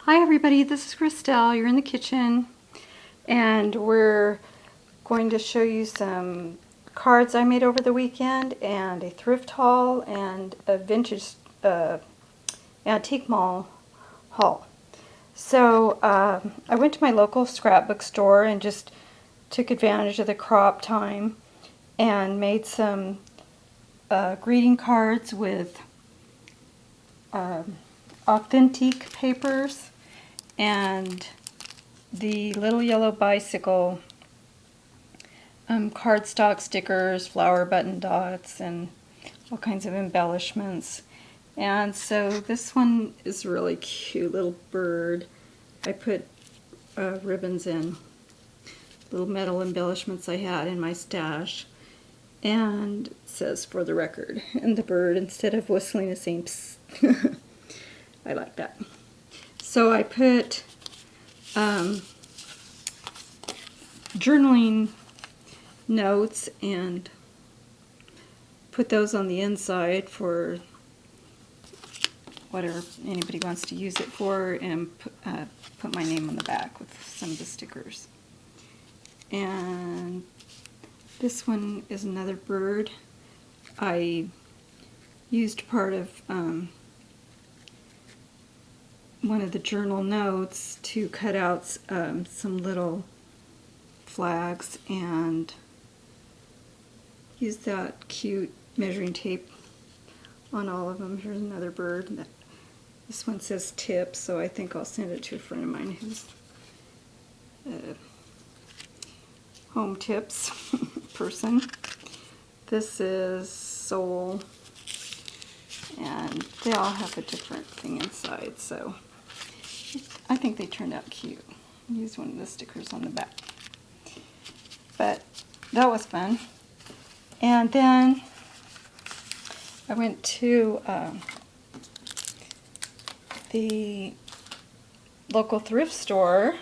Hi everybody, this is Christelle. You're in the kitchen and we're going to show you some cards I made over the weekend and a thrift haul and a vintage antique mall haul. So I went to my local scrapbook store and just took advantage of the crop time and made some greeting cards with authentic papers and the little yellow bicycle cardstock stickers, flower button dots, and all kinds of embellishments. And so this one is a really cute little bird. I put ribbons in, little metal embellishments I had in my stash. And it says, "For the record," and the bird, instead of whistling, is saying psst. I like that. So I put journaling notes and put those on the inside for whatever anybody wants to use it for, and put my name on the back with some of the stickers. And this one is another bird. I used part of one of the journal notes to cut out some little flags and use that cute measuring tape on all of them. Here's another bird. This one says tip, so I think I'll send it to a friend of mine who's home tips person. This is soul, and they all have a different thing inside, so I think they turned out cute. Use one of the stickers on the back. But that was fun. And then I went to the local thrift store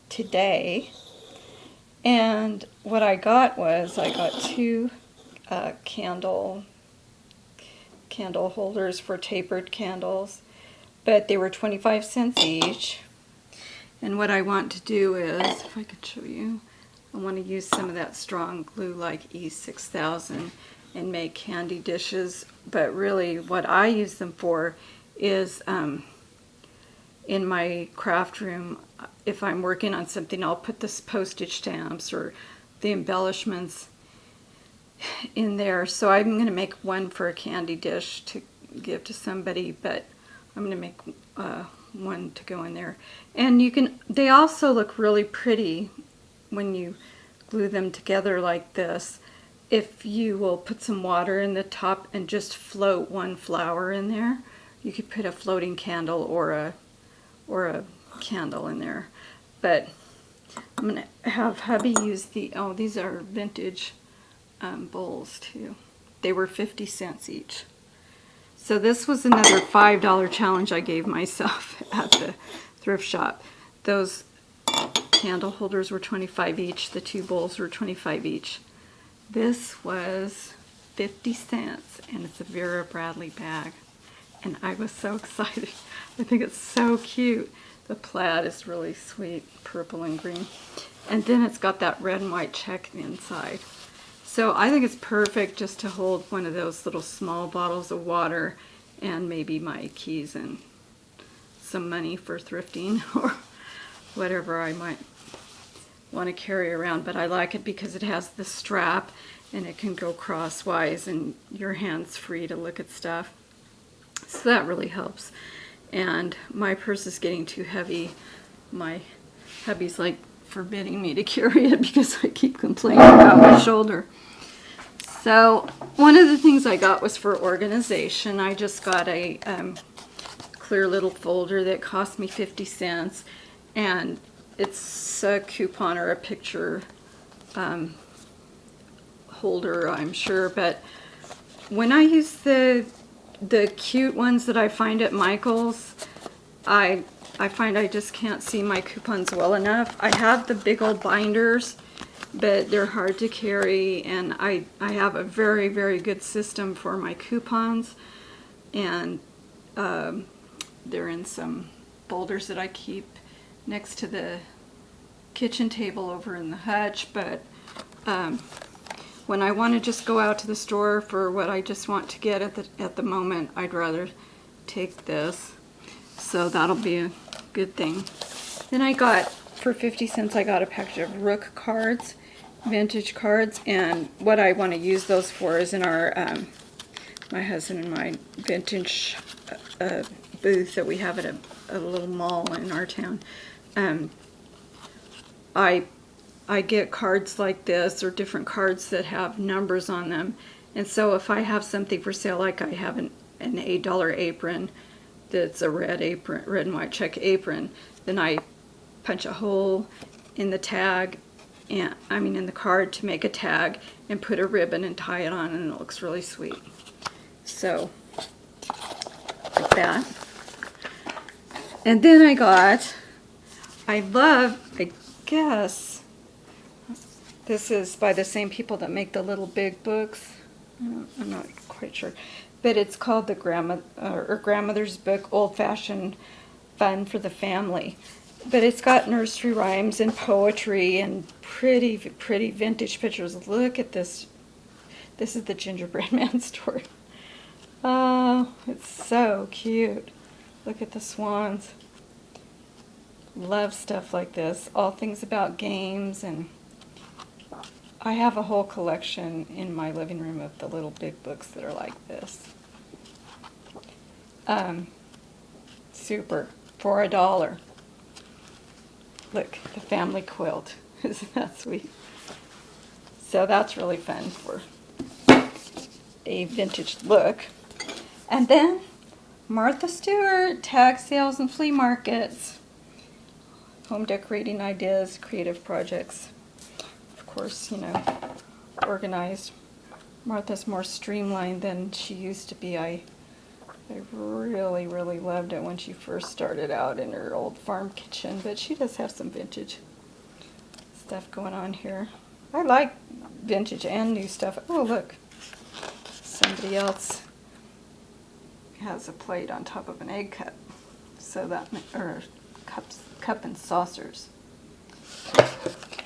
today, and what I got was I got two candle holders for tapered candles, but they were 25 cents each. And what I want to do is, if I could show you, I want to use some of that strong glue like E6000 and make candy dishes, but really what I use them for is in my craft room, if I'm working on something, I'll put this postage stamps or the embellishments in there. So I'm going to make one for a candy dish to give to somebody, but I'm going to make one to go in there. And they also look really pretty when you glue them together like this. If you will put some water in the top and just float one flower in there, you could put a floating candle or a candle in there. But I'm going to have hubby use these are vintage bowls too. They were 50 cents each. So this was another $5 challenge I gave myself at the thrift shop. Those candle holders were 25 each. The two bowls were 25 each. This was 50 cents, and it's a Vera Bradley bag. And I was so excited. I think it's so cute. The plaid is really sweet, purple and green. And then it's got that red and white check inside. So I think it's perfect just to hold one of those little small bottles of water and maybe my keys and some money for thrifting or whatever I might want to carry around. But I like it because it has the strap and it can go crosswise and your hand's free to look at stuff. So that really helps. And my purse is getting too heavy. My hubby's like forbidding me to carry it because I keep complaining about my shoulder. So one of the things I got was for organization. I just got a clear little folder that cost me 50 cents, and it's a coupon or a picture holder, I'm sure. But when I use the cute ones that I find at Michael's, I find I just can't see my coupons well enough. I have the big old binders, but they're hard to carry, and I have a very, very good system for my coupons, and they're in some folders that I keep next to the kitchen table over in the hutch, but when I want to just go out to the store for what I just want to get at the moment, I'd rather take this. So that'll be a good thing. Then I got, for 50 cents, I got a package of Rook cards, vintage cards, and what I want to use those for is in our, my husband and my vintage booth that we have at a little mall in our town. I get cards like this, or different cards that have numbers on them, and so if I have something for sale, like I have an $8 apron that's a red and white check apron, then I punch a hole in the tag, and in the card to make a tag, and put a ribbon and tie it on, and it looks really sweet. So like that. And then I guess this is by the same people that make the little big books. I'm not quite sure, but it's called the Grandmother's Book, Old Fashioned Fun for the Family. But it's got nursery rhymes and poetry and pretty, pretty vintage pictures. Look at this. This is the Gingerbread Man story. Oh, it's so cute. Look at the swans. Love stuff like this. All things about games, and I have a whole collection in my living room of the little big books that are like this. Super. For $1. Look, the family quilt. Isn't that sweet? So that's really fun for a vintage look. And then Martha Stewart, tag sales and flea markets. Home decorating ideas, creative projects. Of course, organized. Martha's more streamlined than she used to be. I really, really loved it when she first started out in her old farm kitchen, but she does have some vintage stuff going on here. I like vintage and new stuff. Oh, look. Somebody else has a plate on top of an egg cup. So that, or cup and saucers.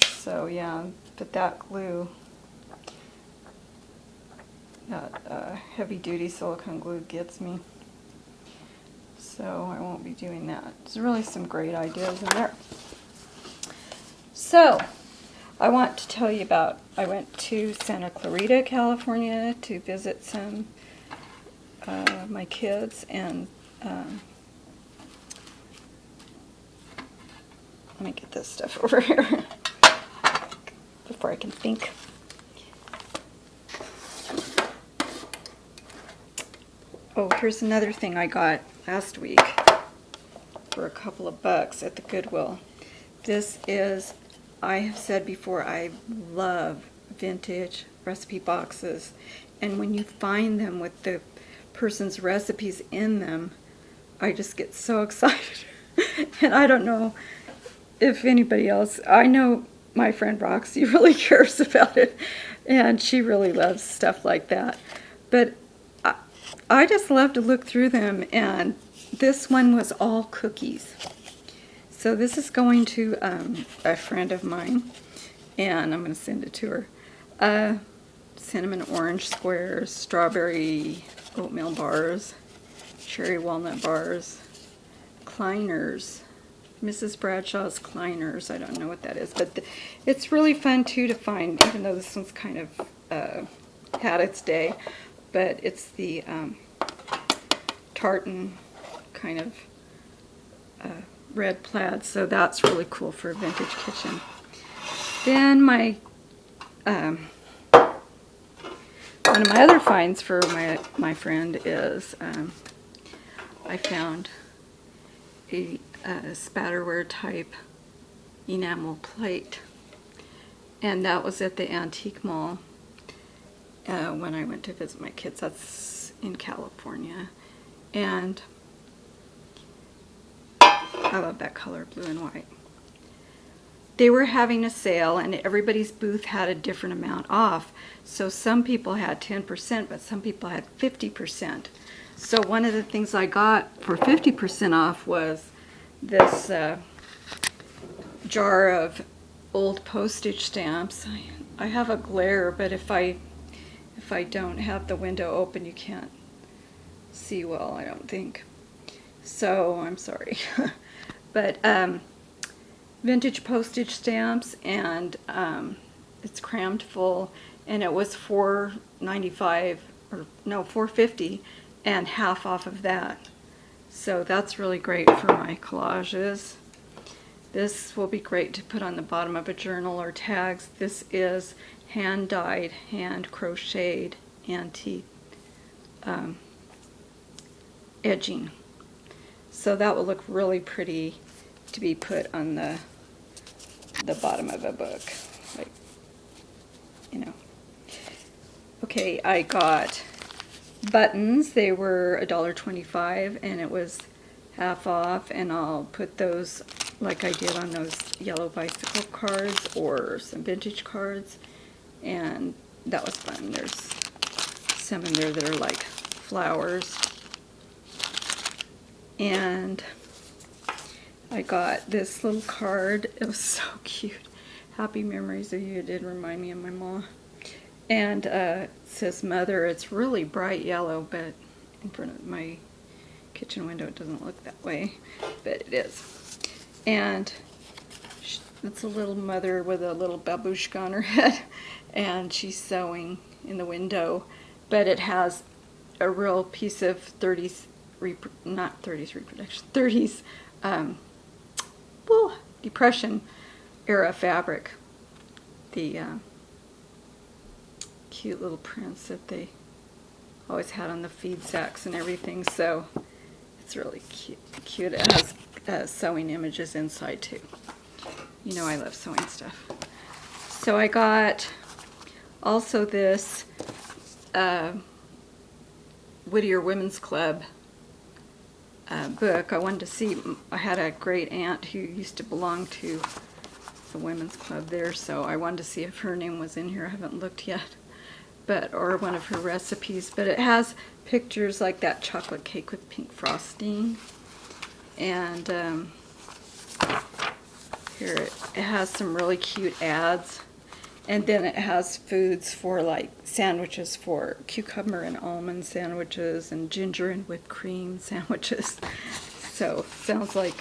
So yeah, but that glue, that heavy duty silicone glue gets me. So I won't be doing that. There's really some great ideas in there. So I want to tell you about, I went to Santa Clarita, California to visit some my kids, and let me get this stuff over here before I can think. Oh, here's another thing I got last week for a couple of bucks at the Goodwill. This is, I have said before, I love vintage recipe boxes, and when you find them with the person's recipes in them, I just get so excited. And I don't know if anybody else, I know my friend Roxy really cares about it, and she really loves stuff like that. But I just love to look through them, and this one was all cookies. So this is going to a friend of mine, and I'm going to send it to her. Cinnamon orange squares, strawberry oatmeal bars, cherry walnut bars, Kleiners, Mrs. Bradshaw's Kleiners. I don't know what that is, but it's really fun too to find, even though this one's kind of had its day. But it's the tartan kind of red plaid, so that's really cool for a vintage kitchen. Then my one of my other finds for my friend is I found a spatterware type enamel plate, and that was at the Antique Mall when I went to visit my kids. That's in California, and I love that color, blue and white. They were having a sale, and everybody's booth had a different amount off. So some people had 10%, but some people had 50%. So one of the things I got for 50% off was this jar of old postage stamps. I have a glare, but if I don't have the window open, you can't see well, I don't think. So I'm sorry. But vintage postage stamps, and it's crammed full, and it was $4.95, or no, $4.50, and half off of that. So that's really great for my collages. This will be great to put on the bottom of a journal or tags. This is hand-dyed, hand-crocheted antique edging. So that will look really pretty to be put on the bottom of a book, like, you know. Okay, I got buttons. They were $1.25, and it was half off, and I'll put those like I did on those yellow bicycle cards or some vintage cards, and that was fun. There's some in there that are like flowers. And I got this little card. It was so cute. Happy memories of you. It did remind me of my mom. And it says Mother. It's really bright yellow, but in front of my kitchen window it doesn't look that way, but it is. And it's a little mother with a little babushka on her head, and she's sewing in the window, but it has a real piece of 30s, not 30s reproduction, 30s Depression era fabric. The cute little prints that they always had on the feed sacks and everything, so it's really cute. It has sewing images inside too. You know I love sewing stuff. So I got also this Whittier Women's Club book. I wanted to see, I had a great aunt who used to belong to the women's club there, so I wanted to see if her name was in here. I haven't looked yet, or one of her recipes. But it has pictures like that chocolate cake with pink frosting, and here it has some really cute ads, and then it has foods for like sandwiches, for cucumber and almond sandwiches and ginger and whipped cream sandwiches. So sounds like,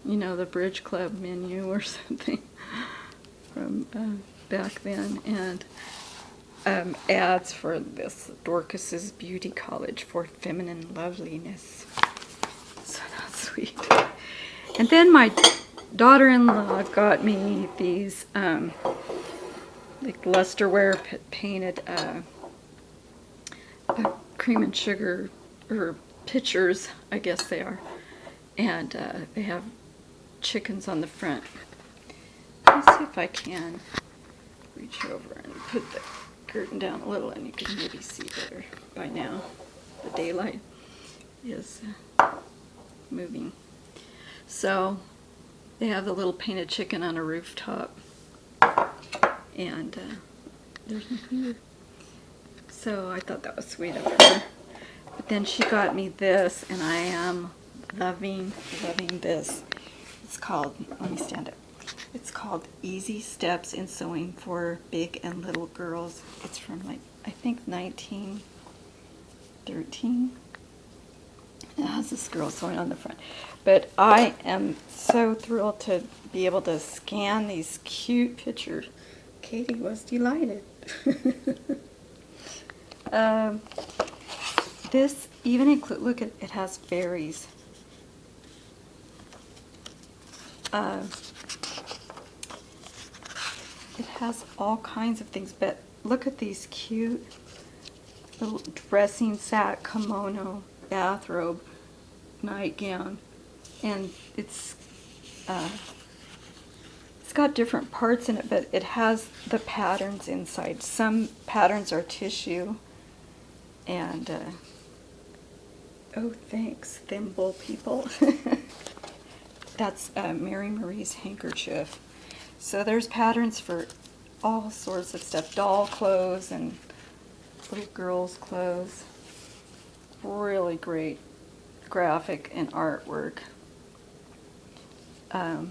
you know, the Bridge Club menu or something from back then. And ads for this Dorcas's Beauty College for feminine loveliness. So that's sweet. And then my daughter-in-law got me these like lusterware painted cream and sugar, or pitchers, I guess they are, and they have chickens on the front. Let's see if I can reach over and put the curtain down a little, and you can maybe see better by now. The daylight is moving. So they have the little painted chicken on a rooftop, and there's my finger. So I thought that was sweet of her. But then she got me this, and I am loving this. It's called, let me stand up. It's called Easy Steps in Sewing for Big and Little Girls. It's from, like, I think 1913. It has this girl sewing on the front. But I am so thrilled to be able to scan these cute pictures. Katie was delighted. This even include, look at it, has fairies. It has all kinds of things, but look at these cute little dressing sack, kimono, bathrobe, nightgown, and it's got different parts in it, but it has the patterns inside. Some patterns are tissue, and oh, thanks, thimble people. That's Mary Marie's handkerchief. So there's patterns for all sorts of stuff, doll clothes and little girls' clothes. Really great graphic and artwork. oh,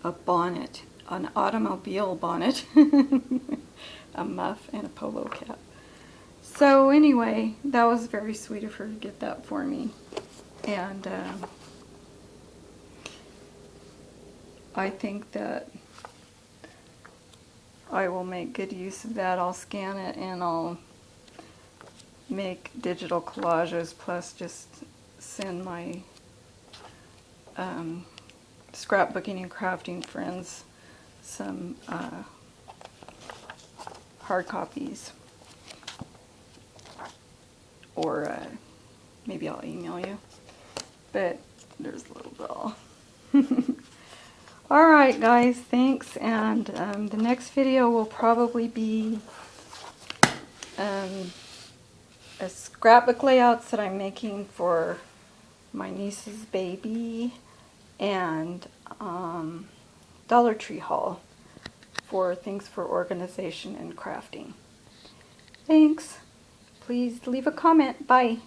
a bonnet, an automobile bonnet, a muff, and a polo cap. So anyway, that was very sweet of her to get that for me. And I think that I will make good use of that. I'll scan it and I'll make digital collages, plus just send my scrapbooking and crafting friends some hard copies. Or maybe I'll email you. But there's a little doll. Alright guys, thanks. And the next video will probably be a scrapbook layouts that I'm making for my niece's baby, and Dollar Tree haul for things for organization and crafting. Thanks. Please leave a comment. Bye.